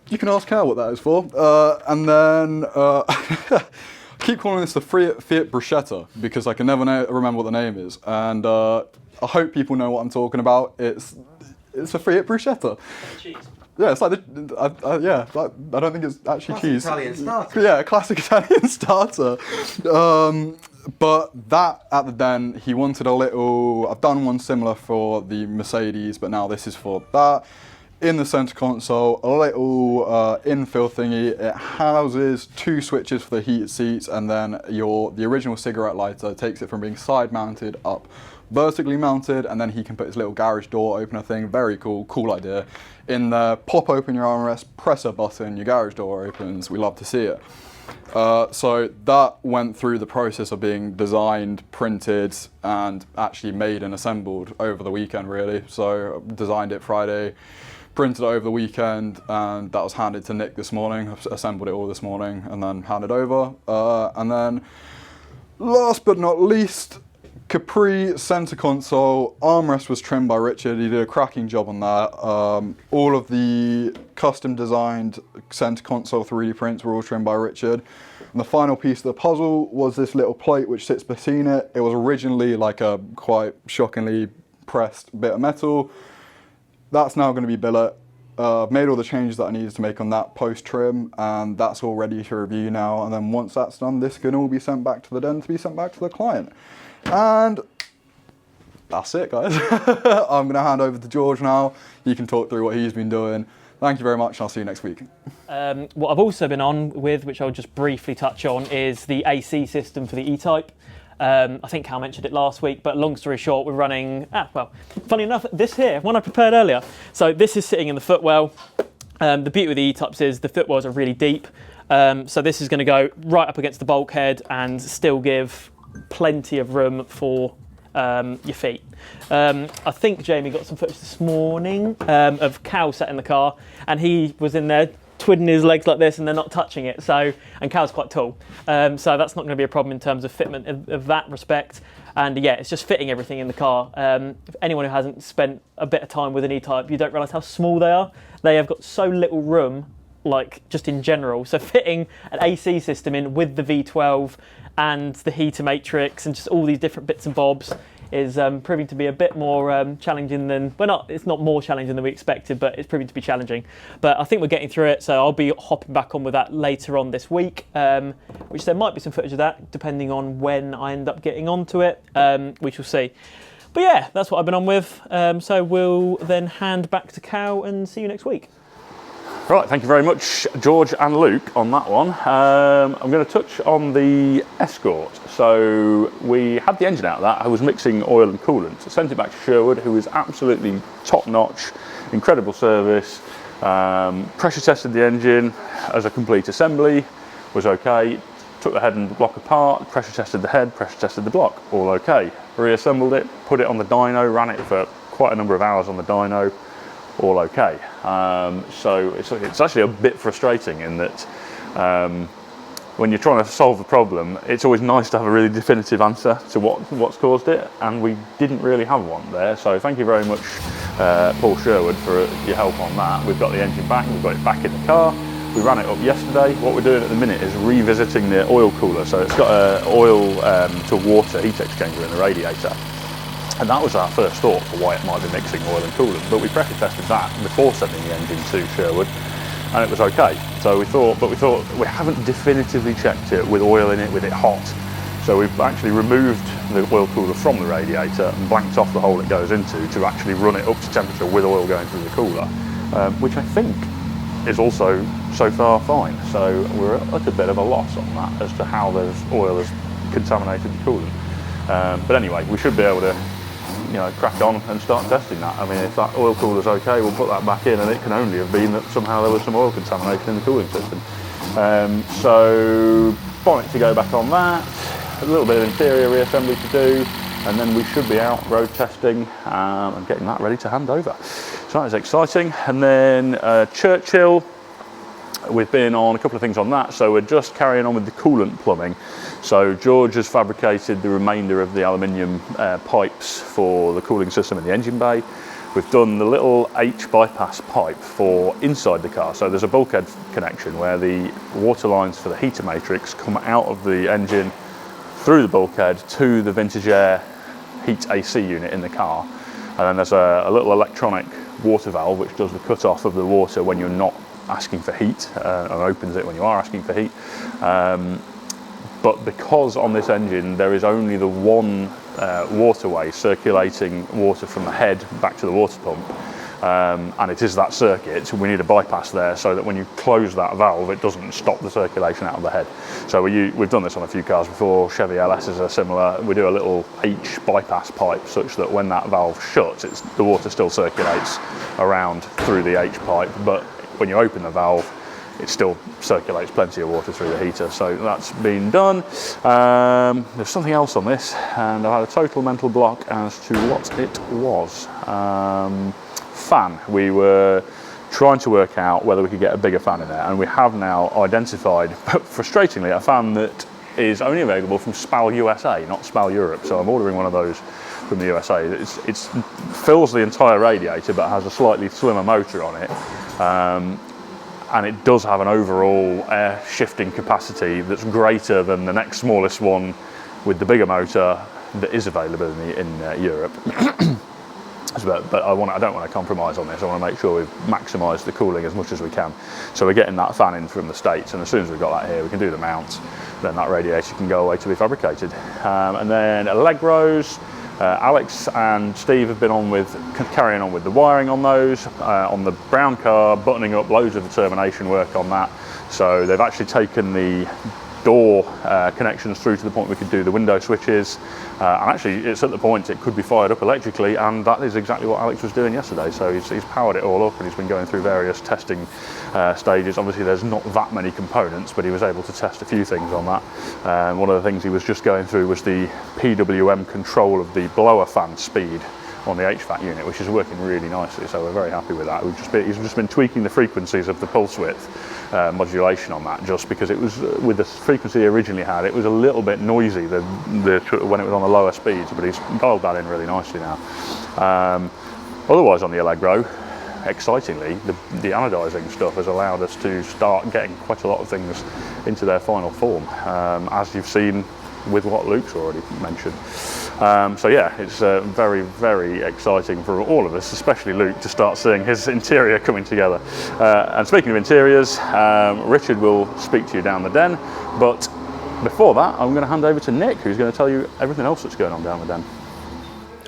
Speaker 5: You can ask her what that is for. And then, I keep calling this the Fiat Bruschetta because I can never remember what the name is. And I hope people know what I'm talking about. It's a Fiat Bruschetta.
Speaker 6: Cheese.
Speaker 5: Yeah, it's like I don't think it's actually
Speaker 6: Classic
Speaker 5: cheese.
Speaker 6: Italian starter.
Speaker 5: Yeah, a classic Italian starter. But that at the Den, he wanted a little. I've done one similar for the Mercedes, but now this is for that. In the center console, a little infill thingy. It houses 2 switches for the heated seats, and then the original cigarette lighter takes it from being side mounted up vertically mounted, and then he can put his little garage door opener thing. Very cool idea. In there, pop open your armrest, press a button, your garage door opens. We love to see it. So that went through the process of being designed, printed, and actually made and assembled over the weekend, really. So designed it Friday, printed it over the weekend, and that was handed to Nick this morning. I've assembled it all this morning and then handed over. And then last but not least, Capri center console. Armrest was trimmed by Richard. He did a cracking job on that. All of the custom designed center console 3D prints were all trimmed by Richard. And the final piece of the puzzle was this little plate which sits between it. It was originally like a quite shockingly pressed bit of metal. That's now going to be billet. I've made all the changes that I needed to make on that post trim, and that's all ready to review now. And then once that's done, this can all be sent back to the den to be sent back to the client. And that's it, guys. I'm going to hand over to George now. He can talk through what he's been doing. Thank you very much, and I'll see you next week.
Speaker 6: What I've also been on with, which I'll just briefly touch on, is the AC system for the E-Type. I think Cal mentioned it last week, but long story short, we're running, well, funny enough, this here, one I prepared earlier. So this is sitting in the footwell. The beauty with the E-Types is the footwells are really deep. So this is going to go right up against the bulkhead and still give plenty of room for your feet. I think Jamie got some footage this morning of Cal sat in the car, and he was in there twiddling his legs like this and they're not touching it. So, and Cal's quite tall, so that's not going to be a problem in terms of fitment of that respect. And yeah, it's just fitting everything in the car. If anyone who hasn't spent a bit of time with an E-Type, you don't realise how small they are. They have got so little room, like just in general. So fitting an AC system in with the V12 and the heater matrix and just all these different bits and bobs is proving to be a bit more challenging than, well, it's not more challenging than we expected, but it's proving to be challenging. But I think we're getting through it, so I'll be hopping back on with that later on this week, which there might be some footage of that, depending on when I end up getting onto it. We shall see. But yeah, that's what I've been on with. So we'll then hand back to Cal and see you next week.
Speaker 3: Right, thank you very much, George and Luke, on that one. I'm going to touch on the Escort. So we had the engine out of that. I was mixing oil and coolant. So sent it back to Sherwood, who was absolutely top-notch, incredible service. Pressure tested the engine as a complete assembly, was okay. Took the head and the block apart, pressure tested the head, pressure tested the block, all okay. Reassembled it, put it on the dyno, ran it for quite a number of hours on the dyno, all okay. So it's actually a bit frustrating in that when you're trying to solve the problem, it's always nice to have a really definitive answer to what's caused it, and we didn't really have one there. So thank you very much, Paul Sherwood, for your help on that. We've got the engine back, we've got it back in the car. We ran it up yesterday. What we're doing at the minute is revisiting the oil cooler. So it's got an oil to water heat exchanger in the radiator. And that was our first thought for why it might be mixing oil and coolant. But we pressure tested that before sending the engine to Sherwood, and it was okay. So we thought we haven't definitively checked it with oil in it, with it hot. So we've actually removed the oil cooler from the radiator and blanked off the hole it goes into to actually run it up to temperature with oil going through the cooler, which I think is also so far fine. So we're at a bit of a loss on that as to how the oil has contaminated the coolant. But anyway, we should be able to crack on and start testing that. I mean, if that oil cooler's okay, we'll put that back in, and it can only have been that somehow there was some oil contamination in the cooling system. So bonnet to go back on that, a little bit of interior reassembly to do, and then we should be out road testing and getting that ready to hand over. So that is exciting. And then Churchill, we've been on a couple of things on that. So we're just carrying on with the coolant plumbing. So George has fabricated the remainder of the aluminium pipes for the cooling system in the engine bay. We've done the little H bypass pipe for inside the car. So there's a bulkhead connection where the water lines for the heater matrix come out of the engine through the bulkhead to the Vintage Air heat AC unit in the car. And then there's a little electronic water valve which does the cut off of the water when you're not asking for heat and opens it when you are asking for heat. But because on this engine there is only the one waterway circulating water from the head back to the water pump, and it is that circuit. We need a bypass there so that when you close that valve, it doesn't stop the circulation out of the head. So we've done this on a few cars before. Chevy LSs are similar. We do a little H bypass pipe such that when that valve shuts, the water still circulates around through the H pipe, but when you open the valve, it still circulates plenty of water through the heater. So that's been done. There's something else on this, and I had a total mental block as to what it was. Fan. We were trying to work out whether we could get a bigger fan in there, and we have now identified, frustratingly, a fan that is only available from SPAL USA, not SPAL Europe. So I'm ordering one of those from the USA. It fills the entire radiator but has a slightly slimmer motor on it. And it does have an overall air shifting capacity that's greater than the next smallest one with the bigger motor that is available in Europe. But I don't want to compromise on this. I want to make sure we've maximised the cooling as much as we can. So we're getting that fan in from the States, and as soon as we've got that here, we can do the mount. Then that radiator can go away to be fabricated. And then Allegros. Alex and Steve have been carrying on with the wiring on those. On the brown car, buttoning up loads of the termination work on that. So they've actually taken the door connections through to the point we could do the window switches. And actually it's at the point it could be fired up electrically, and that is exactly what Alex was doing yesterday. So he's powered it all up, and he's been going through various testing stages. Obviously there's not that many components, but he was able to test a few things on that. One of the things he was just going through was the PWM control of the blower fan speed on the HVAC unit, which is working really nicely, so we're very happy with that. He's just been tweaking the frequencies of the pulse width modulation on that, just because it was, with the frequency he originally had, it was a little bit noisy when it was on the lower speeds, but he's dialed that in really nicely now. Otherwise on the Allegro, excitingly, the anodizing stuff has allowed us to start getting quite a lot of things into their final form, as you've seen with what Luke's already mentioned. So yeah, it's very, very exciting for all of us, especially Luke, to start seeing his interior coming together. And speaking of interiors, Richard will speak to you down the den, but before that, I'm going to hand over to Nick, who's going to tell you everything else that's going on down the den.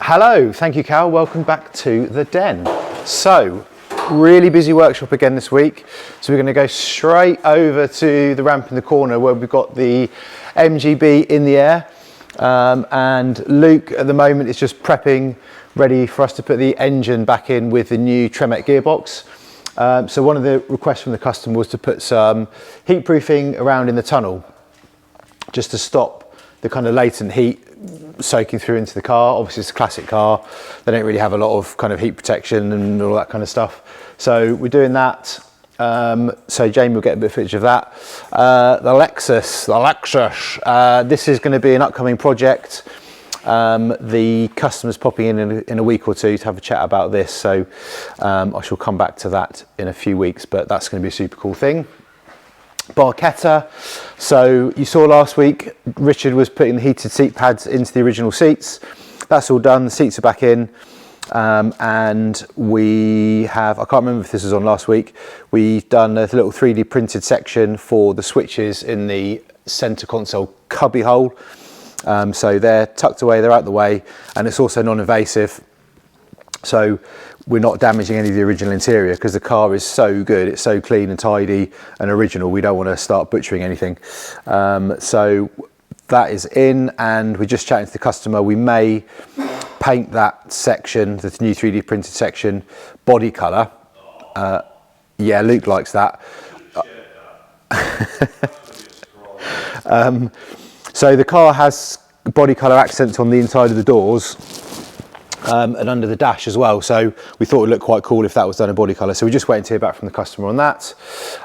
Speaker 7: Hello, thank you, Cal. Welcome back to the den. So, really busy workshop again this week. So we're going to go straight over to the ramp in the corner where we've got the MGB in the air. And Luke at the moment is just prepping, ready for us to put the engine back in with the new Tremec gearbox. So one of the requests from the customer was to put some heat proofing around in the tunnel, just to stop the kind of latent heat soaking through into the car. Obviously it's a classic car, they don't really have a lot of kind of heat protection and all that kind of stuff. So we're doing that. So Jamie will get a bit of footage of that. The Lexus, this is going to be an upcoming project. The customer's popping in a week or two to have a chat about this, so I shall come back to that in a few weeks, but that's going to be a super cool thing. Barchetta, so you saw last week Richard was putting the heated seat pads into the original seats. That's all done, the seats are back in. And we have, I can't remember if this was on last week, we've done a little 3D printed section for the switches in the center console cubby hole. So they're tucked away, they're out the way, and it's also non-invasive. So we're not damaging any of the original interior because the car is so good, it's so clean and tidy and original, we don't want to start butchering anything. So that is in, and we're just chatting to the customer. We may paint that section, the new 3D printed section, body colour. Yeah, Luke likes that. So the car has body colour accents on the inside of the doors and under the dash as well. So we thought it would look quite cool if that was done in body colour. So we're just waiting to hear back from the customer on that.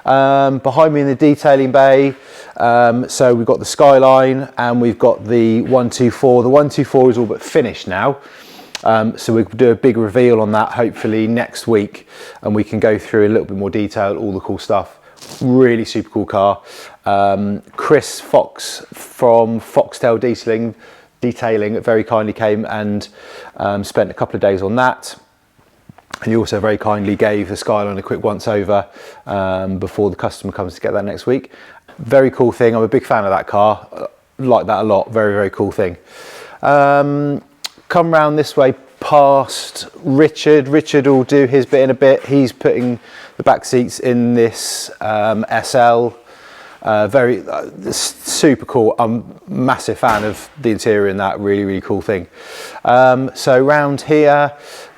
Speaker 7: Behind me in the detailing bay, so we've got the Skyline and we've got the 124. The 124 is all but finished now. So we'll do a big reveal on that hopefully next week, and we can go through a little bit more detail, all the cool stuff. Really super cool car. Chris Fox from Foxtail Detailing very kindly came and spent a couple of days on that. And he also very kindly gave the Skyline a quick once over before the customer comes to get that next week. Very cool thing. I'm a big fan of that car. Like that a lot. Very, very cool thing. Come round this way past Richard. Richard will do his bit in a bit. He's putting the back seats in this SL. Very super cool. I'm a massive fan of the interior in that. Really cool thing. So round here,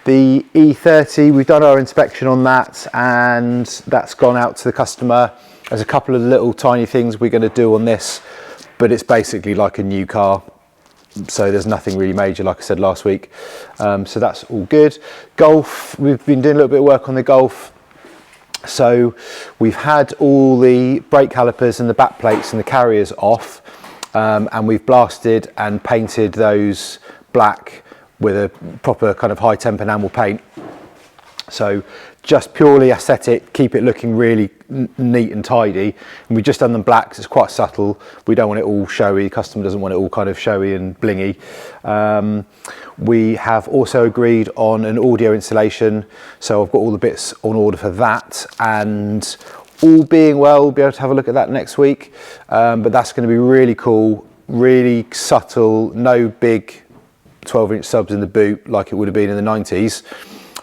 Speaker 7: the E30, we've done our inspection on that, and that's gone out to the customer. There's a couple of little tiny things we're going to do on this, but it's basically like a new car. So there's nothing really major, like I said last week. So that's all good. Golf, we've been doing a little bit of work on the Golf. So we've had all the brake calipers and the back plates and the carriers off, and we've blasted and painted those black with a proper kind of high temp enamel paint. So just purely aesthetic, keep it looking really neat and tidy. And we've just done them black 'cause it's quite subtle. We don't want it all showy. The customer doesn't want it all kind of showy and blingy. We have also agreed on an audio installation. So I've got all the bits on order for that, and all being well, we'll be able to have a look at that next week. But that's going to be really cool, really subtle, no big 12-inch subs in the boot like it would have been in the 90s.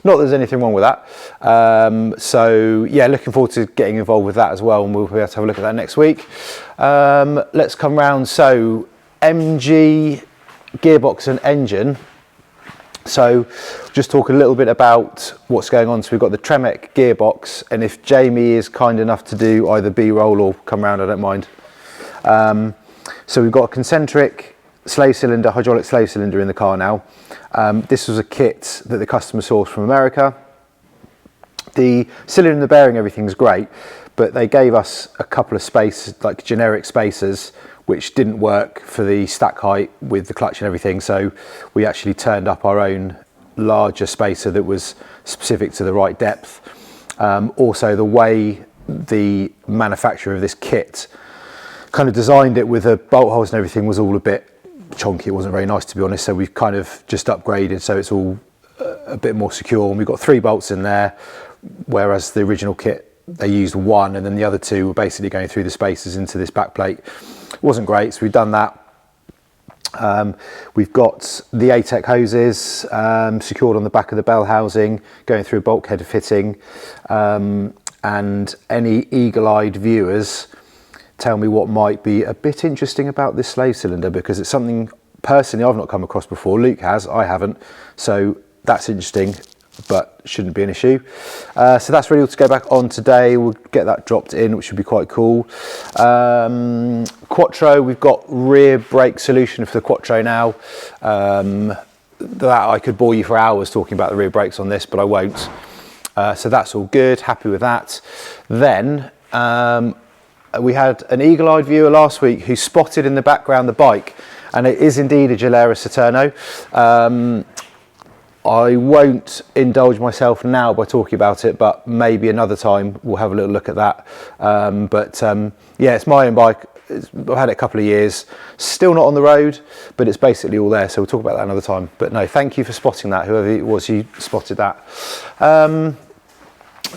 Speaker 7: Not that there's anything wrong with that. So yeah, looking forward to getting involved with that as well, and we'll be able to have a look at that next week. Let's come round. So MG gearbox and engine. So just talk a little bit about what's going on. So we've got the Tremec gearbox, and if Jamie is kind enough to do either B-roll or come round, I don't mind. So we've got a concentric slave cylinder, hydraulic slave cylinder in the car now. This was a kit that the customer sourced from America. The cylinder and the bearing, everything's great, but they gave us a couple of spaces, like generic spacers, which didn't work for the stack height with the clutch and everything. So we actually turned up our own larger spacer that was specific to the right depth. Also, the way the manufacturer of this kit kind of designed it with the bolt holes and everything was all a bit chonky. It wasn't very nice, to be honest. So we've kind of just upgraded, so it's all a bit more secure, and we've got 3 bolts in there, whereas the original kit they used 1, and then the other 2 were basically going through the spacers into this back plate. It wasn't great, so we've done that. We've got the ATEC hoses secured on the back of the bell housing, going through a bulkhead fitting, and any eagle-eyed viewers tell me what might be a bit interesting about this slave cylinder, because it's something personally I've not come across before. Luke has, I haven't, so that's interesting, but shouldn't be an issue. So that's ready to go back on today. We'll get that dropped in, which should be quite cool. Quattro, we've got rear brake solution for the Quattro now. That I could bore you for hours talking about the rear brakes on this, but I won't. So that's all good, happy with that. Then we had an eagle-eyed viewer last week who spotted in the background the bike, and it is indeed a Gilera Saturno. I won't indulge myself now by talking about it, but maybe another time we'll have a little look at that. Yeah, it's my own bike. I've had it a couple of years, still not on the road, but it's basically all there, so we'll talk about that another time. But no, thank you for spotting that, whoever it was who spotted that.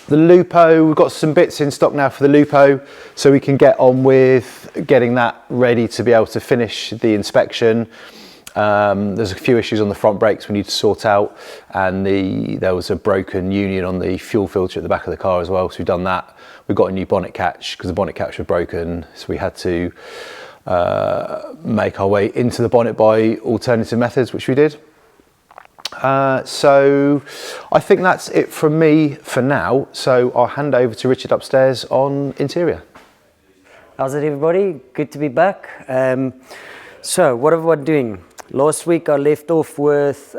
Speaker 7: The Lupo, we've got some bits in stock now for the Lupo, so we can get on with getting that ready to be able to finish the inspection. There's a few issues on the front brakes we need to sort out, and there was a broken union on the fuel filter at the back of the car as well, so we've done that. We've got a new bonnet catch because the bonnet catch was broken, so we had to make our way into the bonnet by alternative methods, which we did. So I think that's it from me for now, so I'll hand over to Richard upstairs on interior.
Speaker 8: How's it, everybody? Good to be back. So what have I been doing? Last week I left off with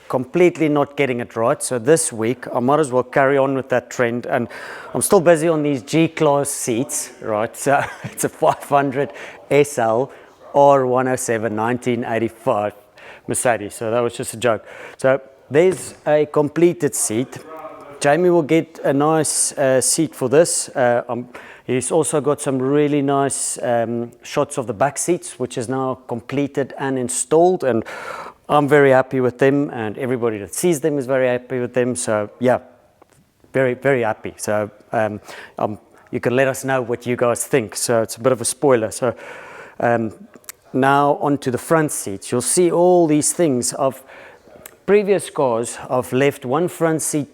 Speaker 8: completely not getting it right, so this week I might as well carry on with that trend, and I'm still busy on these G-Class seats, right? So it's a 500 SL R107 1985 Mercedes, so that was just a joke. So there's a completed seat. Jamie will get a nice seat for this. He's also got some really nice shots of the back seats, which is now completed and installed, and I'm very happy with them, and everybody that sees them is very happy with them. So yeah, very, very happy. So you can let us know what you guys think. So it's a bit of a spoiler. So now onto the front seats. You'll see all these things. previous cars, I've left one front seat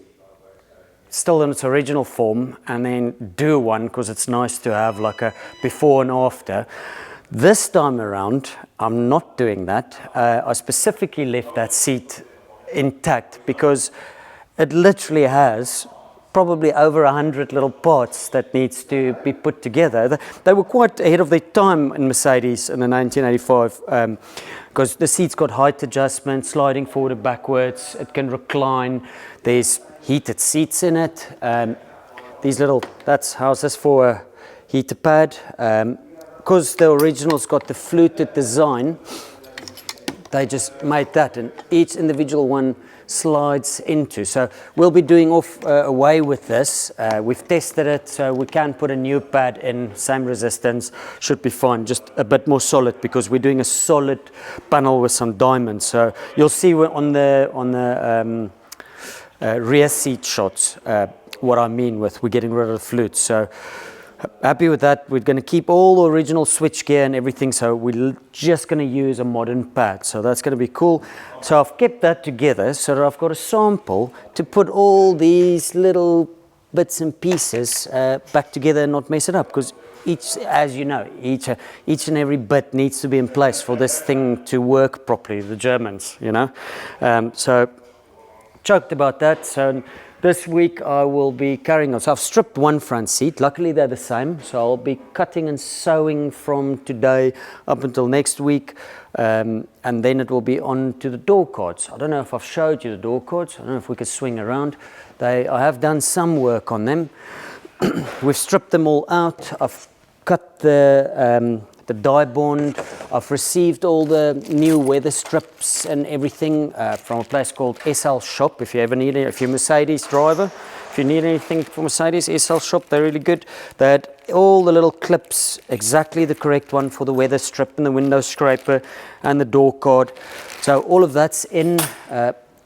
Speaker 8: still in its original form and then do one because it's nice to have like a before and after. This time around, I'm not doing that. I specifically left that seat intact because it literally has probably over 100 little parts that needs to be put together. They were quite ahead of their time in Mercedes in the 1985 because the seat's got height adjustment, sliding forward and backwards, it can recline, there's heated seats in it. These little, how's this for a heater pad? Because the original's got the fluted design, they just made that, and each individual one slides into. So we'll be doing away with this. We've tested it, so we can put a new pad in, same resistance, should be fine, just a bit more solid because we're doing a solid panel with some diamonds. So you'll see on the rear seat shots what I mean with we're getting rid of the flutes. So happy with that. We're going to keep all the original switchgear and everything, so we're just going to use a modern pad, so that's going to be cool. So I've kept that together so that I've got a sample to put all these little bits and pieces back together and not mess it up, because each, as you know, each and every bit needs to be in place for this thing to work properly, the Germans, you know. So joked about that. So this week I will be carrying on. So I've stripped one front seat. Luckily they're the same. So I'll be cutting and sewing from today up until next week. And then it will be on to the door cards. I don't know if I've showed you the door cards. I don't know if we could swing around. I have done some work on them. We've stripped them all out. I've cut the die bond. I've received all the new weather strips and everything from a place called SL Shop. If you ever need it, if you're a Mercedes driver, if you need anything from Mercedes, SL Shop, they're really good. They had all the little clips, exactly the correct one for the weather strip and the window scraper and the door card. So all of that's in.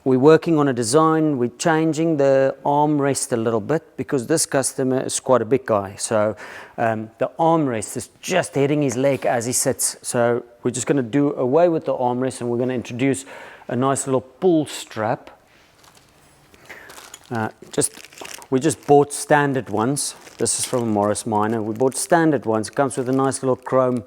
Speaker 8: We're working on a design. We're changing the armrest a little bit because this customer is quite a big guy. So the armrest is just hitting his leg as he sits. So we're just going to do away with the armrest and we're going to introduce a nice little pull strap. We just bought standard ones. This is from Morris Minor. We bought standard ones. It comes with a nice little chrome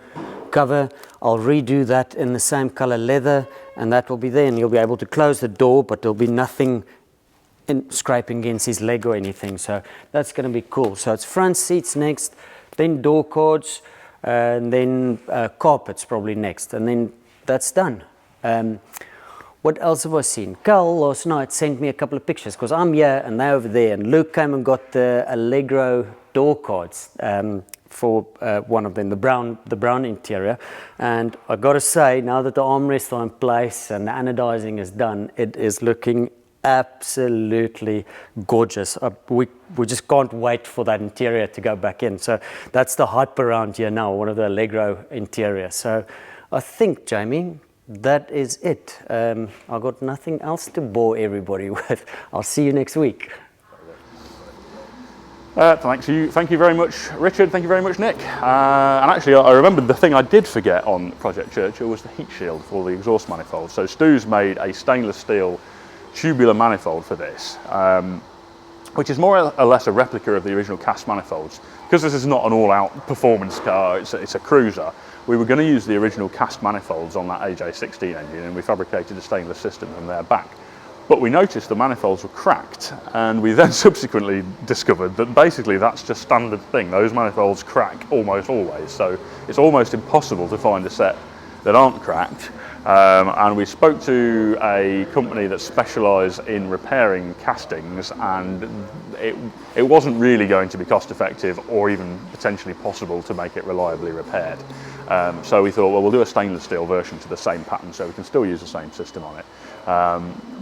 Speaker 8: cover. I'll redo that in the same color leather, and that will be there, and you'll be able to close the door, but there'll be nothing scraping against his leg or anything. So that's going to be cool. So it's front seats next, then door cards, and then carpets probably next, and then that's done. What else have I seen? Carl last night sent me a couple of pictures because I'm here and they're over there, and Luke came and got the Allegro door cards for one of them, the brown interior. And I got to say, now that the armrests are in place and the anodizing is done, it is looking absolutely gorgeous. We just can't wait for that interior to go back in. So that's the hype around here now, one of the Allegro interior. So I think, Jamie, that is it. I've got nothing else to bore everybody with. I'll see you next week.
Speaker 3: Thank you very much, Richard. Thank you very much, Nick. And actually, I remembered the thing I did forget on Project Churchill was the heat shield for the exhaust manifold. So Stu's made a stainless steel tubular manifold for this, which is more or less a replica of the original cast manifolds. Because this is not an all-out performance car, it's a cruiser. We were going to use the original cast manifolds on that AJ16 engine, and we fabricated a stainless system from there back. But we noticed the manifolds were cracked, and we then subsequently discovered that basically that's just standard thing. Those manifolds crack almost always, so it's almost impossible to find a set that aren't cracked. And we spoke to a company that specialise in repairing castings, and it wasn't really going to be cost effective or even potentially possible to make it reliably repaired. So we thought, well, we'll do a stainless steel version to the same pattern so we can still use the same system on it.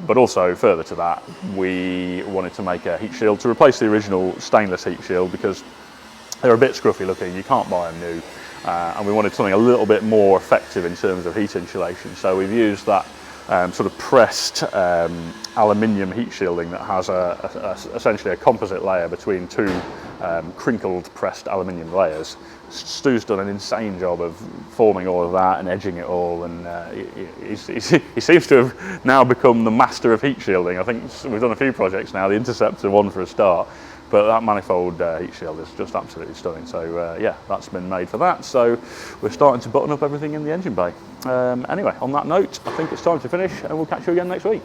Speaker 3: But also further to that, we wanted to make a heat shield to replace the original stainless heat shield because they're a bit scruffy looking, you can't buy them new. And we wanted something a little bit more effective in terms of heat insulation. So we've used that sort of pressed aluminium heat shielding that has essentially a composite layer between two crinkled pressed aluminium layers. Stu's done an insane job of forming all of that and edging it all, and he seems to have now become the master of heat shielding. I think we've done a few projects now, the Interceptor one for a start, but that manifold heat shield is just absolutely stunning. So yeah, that's been made for that. So we're starting to button up everything in the engine bay. Anyway, on that note, I think it's time to finish, and we'll catch you again next week.